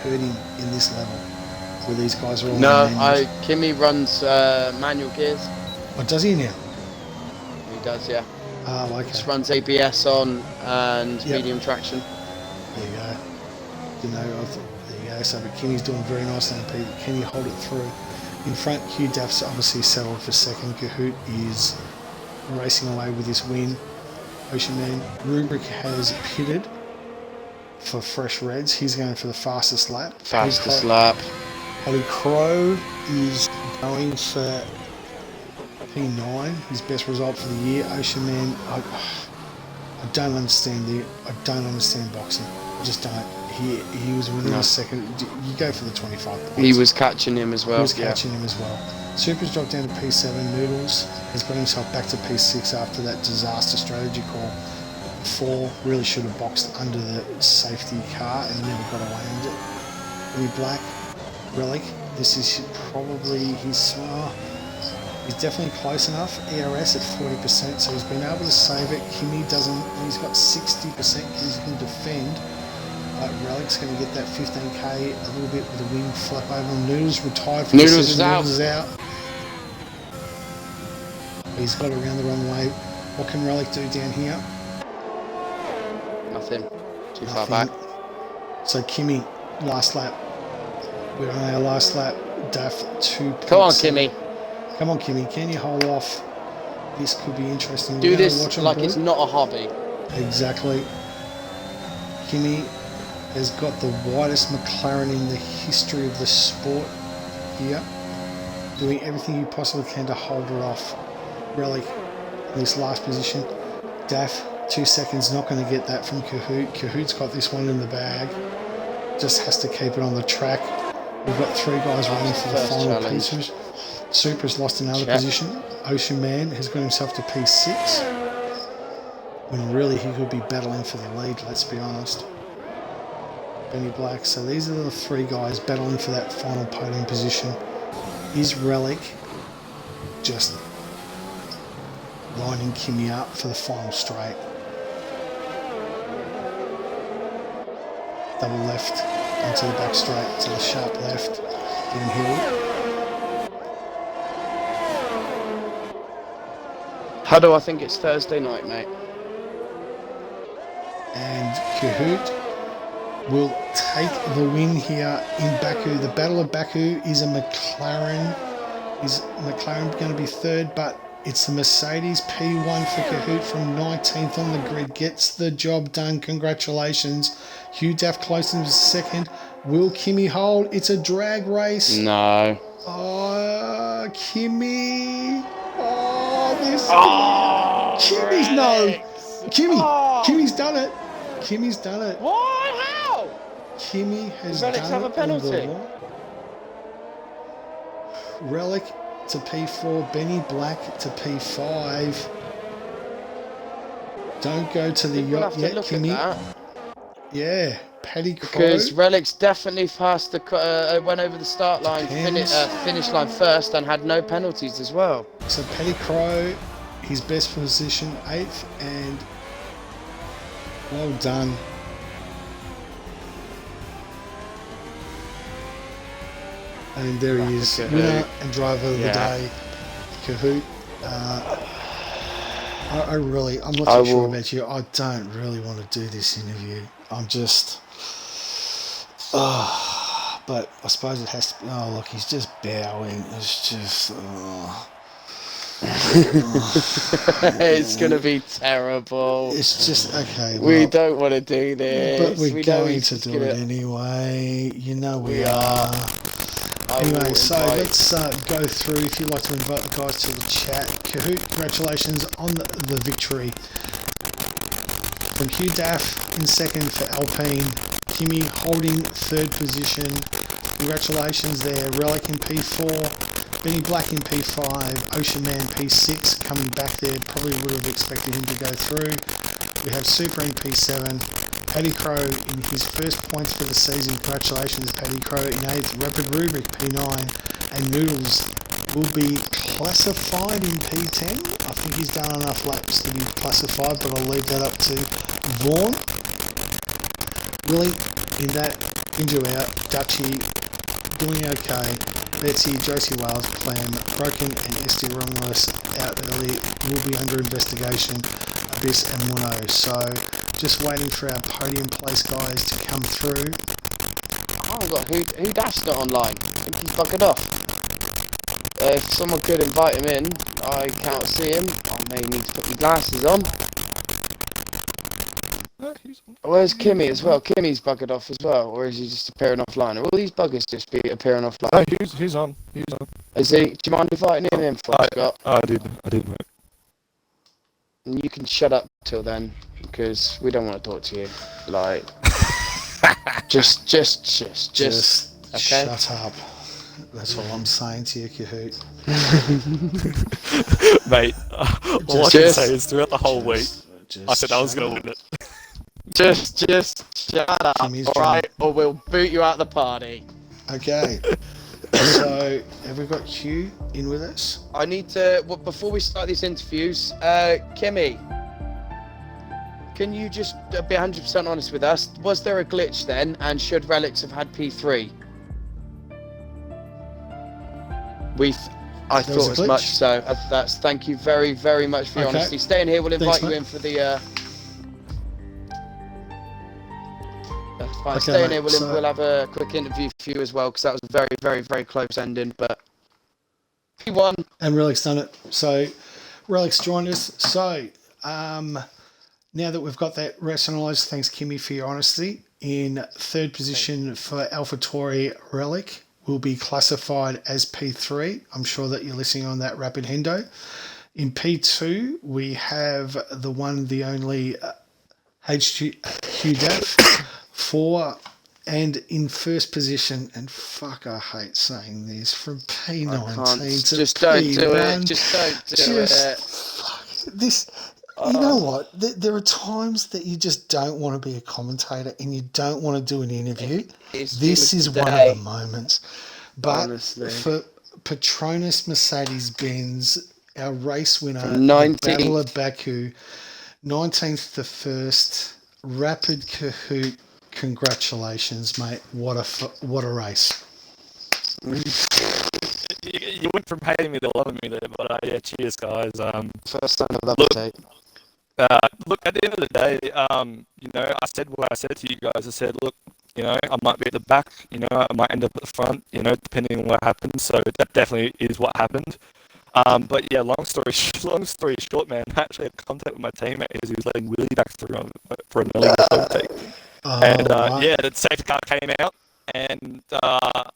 hurt him in this level, where these guys are all No, Kimi runs manual gears. Oh, does he now? He does, yeah. Oh, okay. Just runs ABS on and medium traction. There you go. You know, there you go. So, but Kimi's doing very nicely on P. Can he hold it through? In front, Hugh Daff's obviously settled for 2nd. Kahoot is racing away with this win. Ocean Man. Rubric has pitted for Fresh Reds. He's going for the fastest lap. Fastest lap. Paddy Crow is going for P9, his best result for the year. Ocean Man, I don't understand boxing. I just don't. He was winning the second. You go for the 25 points. He was catching him as well. He was catching him as well. Super's dropped down to P7. Noodles has got himself back to P6 after that disaster strategy call. 4 really should have boxed under the safety car and never got away with it. Billy Black, Relic, this is probably his... he's definitely close enough. ERS at 40%, so he's been able to save it. Kimi doesn't. He's got 60% because he can defend. But Relic's going to get that 15k a little bit with a wing flap over. Noodles retired from Noodles is out. Noodles is out. He's got it around the wrong way. What can Relic do down here? Nothing. Too far back. So Kimi, last lap. We're on our last lap. Daff 2. Come on, Kimi. Come on, Kimi. Can you hold off? This could be interesting. Do this like it's not a hobby. Exactly. Kimi has got the widest McLaren in the history of the sport here. doing everything you possibly can to hold it off. Relic in this last position. Daff, 2 seconds, not going to get that from Kahoot. Kahoot's got this one in the bag. Just has to keep it on the track. We've got 3 guys running for the final P2. Supra's lost another position. Ocean Man has got himself to P6. When really he could be battling for the lead, let's be honest. Benny Black. So these are the 3 guys battling for that final podium position. Is Relic just lining Kimmy up for the final straight? Double left onto the back straight to the sharp left downhill. How do I think it's Thursday night, mate? And Kahoot will take the win here in Baku. The Battle of Baku is a McLaren. Is McLaren going to be third? But it's the Mercedes P1 for Kahoot from 19th on the grid. Gets the job done. Congratulations. Hugh Daff close in second. Will Kimmy hold? It's a drag race. No. Oh, Kimmy. Oh, this. Oh, Kimmy's no. Kimmy. Oh. Kimmy's done it. Kimmy's done it. What? How? Kimmy has Relic done have a it. penalty. Relic to P4, Benny Black to P5. Don't go to the yacht yet, Kimmy. Yeah, Paddy Crow. Because Relic's definitely passed the went over the start line, finish line first, and had no penalties as well. So Paddy Crow, his best position 8th, and well done. And there he is, winner and driver of the day, Kahoot. I'm not too sure about you. I don't really want to do this interview. I'm just, but I suppose it has to be. Oh, look, he's just bowing. It's just, it's going to be terrible. It's just, okay. Well, we don't want to do this. But we're going to do it anyway. You know we are. Anyway, so let's go through. If you'd like to invite the guys to the chat. Kahoot, congratulations on the victory. From Hugh Daff in second for Alpine. Kimmy holding third position. Congratulations there. Relic in P4. Benny Black in P5. Ocean Man P6 coming back there. Probably would have expected him to go through. We have Super in P7. Paddy Crow in his first points for the season. Congratulations, Paddy Crow in 8th. Rapid Rubric P9. And Noodles will be classified in P10. I think he's done enough laps to be classified, but I'll leave that up to Vaughn. Willie in that injury out. Dutchy doing okay. Betsy, Josie Wales, Clam, Broken and Esty Romulus out early will be under investigation. Abyss and Mono. So just waiting for our podium place guys to come through. Oh, I've got who Daff's not online. I think he's buggered off. If someone could invite him in, I can't see him. I may need to put my glasses on. Where's Kimmy as well? Kimmy's buggered off as well, or is he just appearing offline? Will these buggers just be appearing offline? No, he's on. He's on. Is he? Do you mind inviting him in for Scott? I did, mate. And you can shut up till then, because we don't want to talk to you. Like, just okay? Shut up. That's all I'm saying to you, Kahoot. Mate, all I can say is throughout the whole week, I said I was going to win it. Just shut up, alright? Or we'll boot you out the party. Okay. So, have we got Hugh in with us? I need to, before we start these interviews, Kimmy, can you just be 100% honest with us? Was there a glitch then, and should Relics have had P3? I thought as much, so that's, thank you very, very much for your honesty. Stay in here, we'll invite you in for the, that's fine. Stay in here, we'll have a quick interview for you as well, because that was a very, very, very close ending, but he won. And Relic's done it. So, Relic's joined us. So, now that we've got that rationalised, thanks Kimmy for your honesty. In third position for AlphaTauri Relic. will be classified as P3. I'm sure that you're listening on that Rapid Hendo. In P2, we have the one, the only HQDAF 4, and in first position, and fuck, I hate saying this, from P19 to just P1. don't do it. Just don't do it. Fuck, this, you know what? There are times that you just don't want to be a commentator and you don't want to do an interview. This is one of the moments. But honestly, for Petronas Mercedes-Benz, our race winner, the 19th. Battle of Baku, 19th to 1st, Rapid Kahoot. Congratulations, mate! What a race! You went from hating me to loving me there, but yeah, cheers, guys. First time I've ever taken. Look, at the end of the day, you know, I said what I said to you guys. I said, look, you know, I might be at the back, you know, I might end up at the front, you know, depending on what happens. So that definitely is what happened. But yeah, long story short, man, I actually had contact with my teammate as he was letting Willie back through for an illegal overtake. And yeah, the safety car came out, and I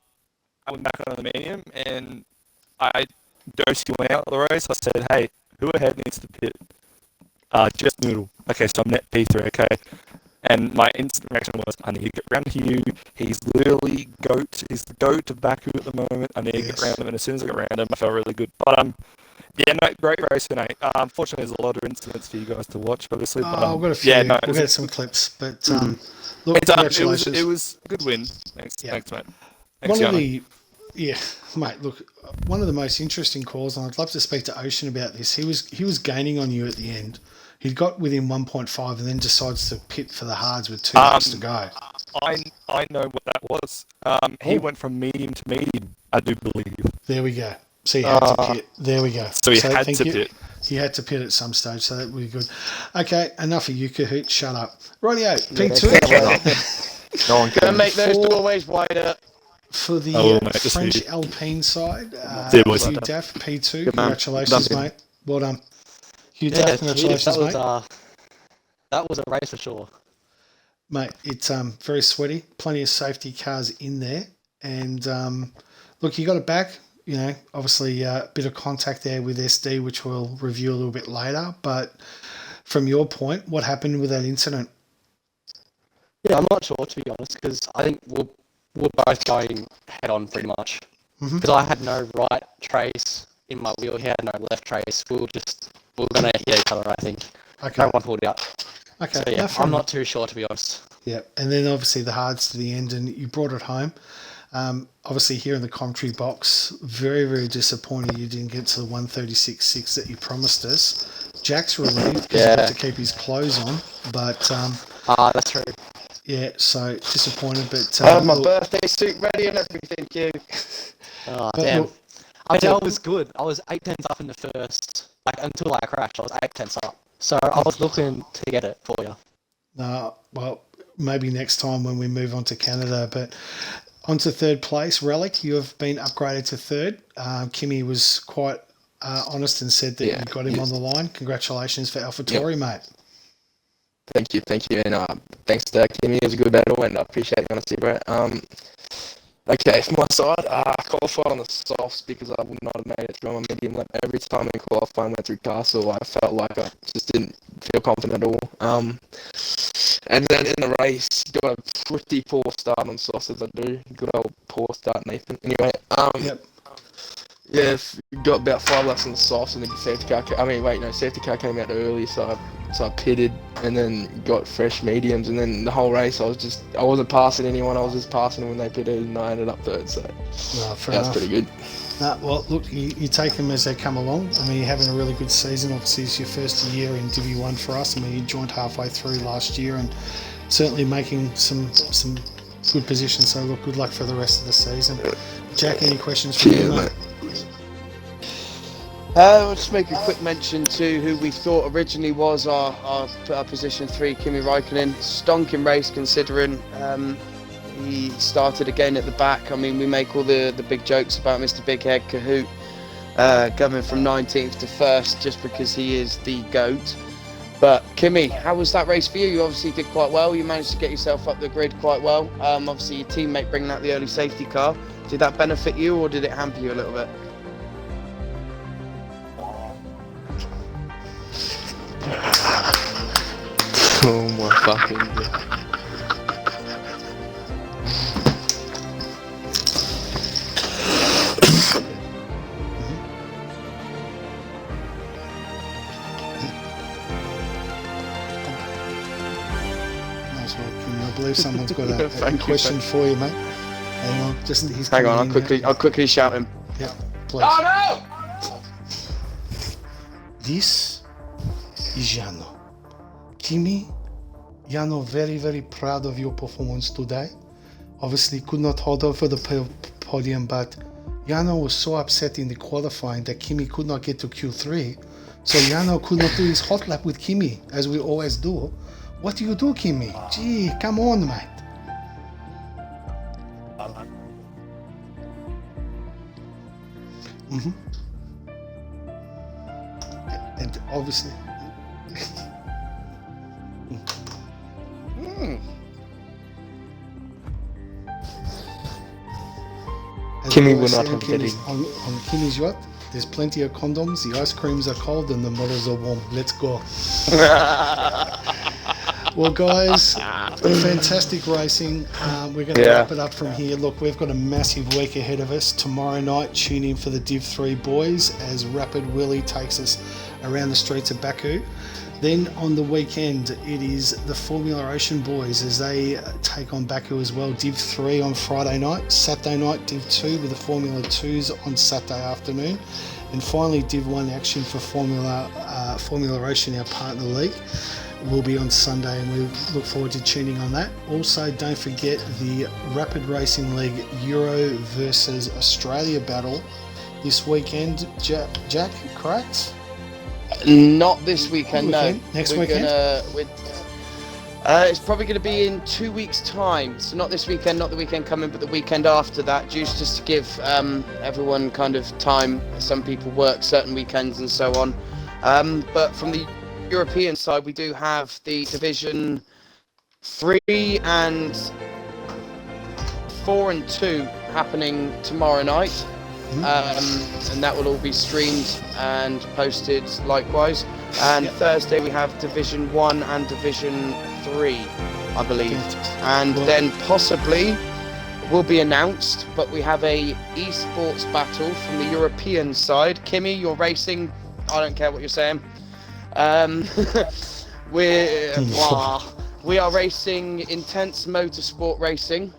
went back on the medium, and Dorsey went out of the race. I said, hey, who ahead needs to pit? Just Noodle. Okay, so I'm net P3, okay? And my instant reaction was, I need to get round to you. He's literally GOAT. He's the GOAT of Baku at the moment. I need to get round him, and as soon as I got round him, I felt really good. But yeah, no, great race tonight. Unfortunately, there's a lot of incidents for you guys to watch, obviously. But, I've got a few. Yeah, no, we'll get some clips, but look, congratulations. It was a good win. Thanks, mate. Thanks, mate. Look, one of the most interesting calls, and I'd love to speak to Ocean about this. He was gaining on you at the end. He got within 1.5 and then decides to pit for the hards with 2 laps to go. I know what that was. He went from medium to medium, I do believe. There we go. So he had to pit. There we go. So he had to pit. He had to pit at some stage, so that would be good. Okay, enough of you, Kahoot. Shut up. Rightio, P2. No one can make those doorways wider. For the French Alpine side, Hugh Daff, P2. Congratulations, mate. Well done. Hugh Daff, congratulations, mate. That was a race for sure. Mate, it's very sweaty. Plenty of safety cars in there. And look, you got it back. You know, obviously a bit of contact there with SD, which we'll review a little bit later. But from your point, what happened with that incident? Yeah, I'm not sure, to be honest, because I think we're both going head on pretty much. Because I had no right trace in my wheel, he had no left trace. We were going to hit each other, I think. Okay. No one pulled out. Okay. So, yeah, I'm not too sure, to be honest. Yeah, and then obviously the hards to the end, and you brought it home. Obviously here in the commentary box, very, very disappointed you didn't get to the 136.6 that you promised us. Jack's relieved because he got to keep his clothes on, but that's true. Yeah, so disappointed, but I have my birthday suit ready and everything, you. Oh, damn. Look, I mean, I was good. I was 8 tenths up in the first, until I crashed, I was 8 tenths up. So I was looking to get it for you. Well, maybe next time when we move on to Canada, but on to third place. Relic, you have been upgraded to third. Kimmy was quite honest and said that you got him on the line. Congratulations for AlphaTauri, mate. Thank you, and thanks to Kimmy. It was a good battle, and I appreciate the honesty, bro. Okay, from my side, I qualified on the softs because I would not have made it through on a medium lap. Every time in qualifying went through Castle, I felt like I just didn't feel confident at all. And then in the race, got a pretty poor start on softs as I do. Good old poor start, Nathan. Anyway, yeah, got about 5 laps on the softs, and the safety car. Safety car came out early, so I pitted, and then got fresh mediums, and then the whole race I wasn't passing anyone. I was just passing them when they pitted, and I ended up third. So that's pretty good. Well, look, you take them as they come along. I mean, you're having a really good season. Obviously, it's your first year in Div1 for us. I mean, you joined halfway through last year, and certainly making some good positions. So, look, good luck for the rest of the season. Jack, any questions for you, mate? I'll just make a quick mention to who we thought originally was our position 3, Kimi Raikkonen. Stonking race considering he started again at the back. I mean, we make all the big jokes about Mr. Big Head Kahoot coming from 19th to 1st just because he is the GOAT. But Kimi, how was that race for you? You obviously did quite well. You managed to get yourself up the grid quite well. Obviously your teammate bringing out the early safety car. Did that benefit you, or did it hamper you a little bit? Oh my fucking God. Nice work. I believe someone's got a Thank you, question for you, mate. Hang on, just he's Hang on, coming in I'll quickly shout him. Yeah, please. Oh This is Jano. Kimi, Jano, very, very proud of your performance today. Obviously, could not hold on for the podium, but Jano was so upset in the qualifying that Kimi could not get to Q3. So Jano could not do his hot lap with Kimi, as we always do. What do you do, Kimi? Gee, come on, mate. And obviously, as Kimi we will always not say have Kimi's- betting. on Kimi's yacht, there's plenty of condoms, the ice creams are cold, and the models are warm. Let's go. Well, guys, fantastic racing. We're going to wrap it up from here. Look, we've got a massive week ahead of us. Tomorrow night, tune in for the Div3 boys as Rapid Willie takes us around the streets of Baku. Then on the weekend, it is the Formula Ocean boys as they take on Baku as well. Div3 on Friday night, Saturday night, Div2 with the Formula 2s on Saturday afternoon. And finally, Div1 action for Formula Ocean, our partner league, will be on Sunday, and we look forward to tuning on that. Also, don't forget the Rapid Racing League Euro versus Australia battle this weekend. Jack, correct? Not this weekend, no. Next We're weekend? It's probably going to be in 2 weeks' time. So not this weekend, not the weekend coming, but the weekend after that, just to give everyone kind of time. Some people work certain weekends and so on. But from the European side, we do have the Division 3 and 4 and 2 happening tomorrow night. And that will all be streamed and posted likewise. And Thursday we have Division 1 and Division 3, I believe. And then possibly will be announced, but we have a esports battle from the European side. Kimi, you're racing. I don't care what you're saying. We are racing Intense Motorsport Racing.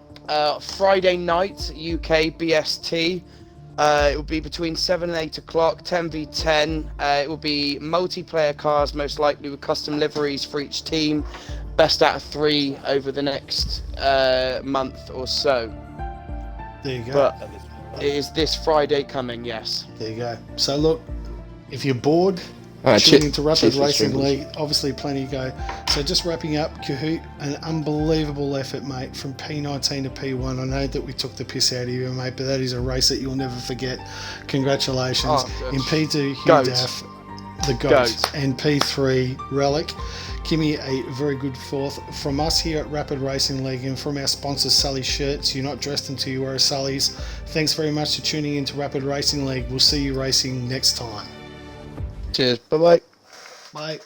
Friday night, UK BST. It will be between 7 and 8 o'clock, 10v10. It will be multiplayer cars, most likely with custom liveries for each team. Best out of 3 over the next month or so. There you go. But it is this Friday coming, yes. There you go. So look, if you're bored, Alright, tune into Rapid cheers for Racing streamers. League. Obviously, plenty to go. So just wrapping up, Kahoot, an unbelievable effort, mate, from P19 to P1. I know that we took the piss out of you, mate, but that is a race that you'll never forget. Congratulations. Oh, in P2, Hugh Goat. Daff, the GOAT, and P3, Relic. Kimi, a very good fourth. From us here at Rapid Racing League and from our sponsor, Sully Shirts, you're not dressed until you wear a Sully's. Thanks very much for tuning into Rapid Racing League. We'll see you racing next time. Cheers. Bye-bye. Bye.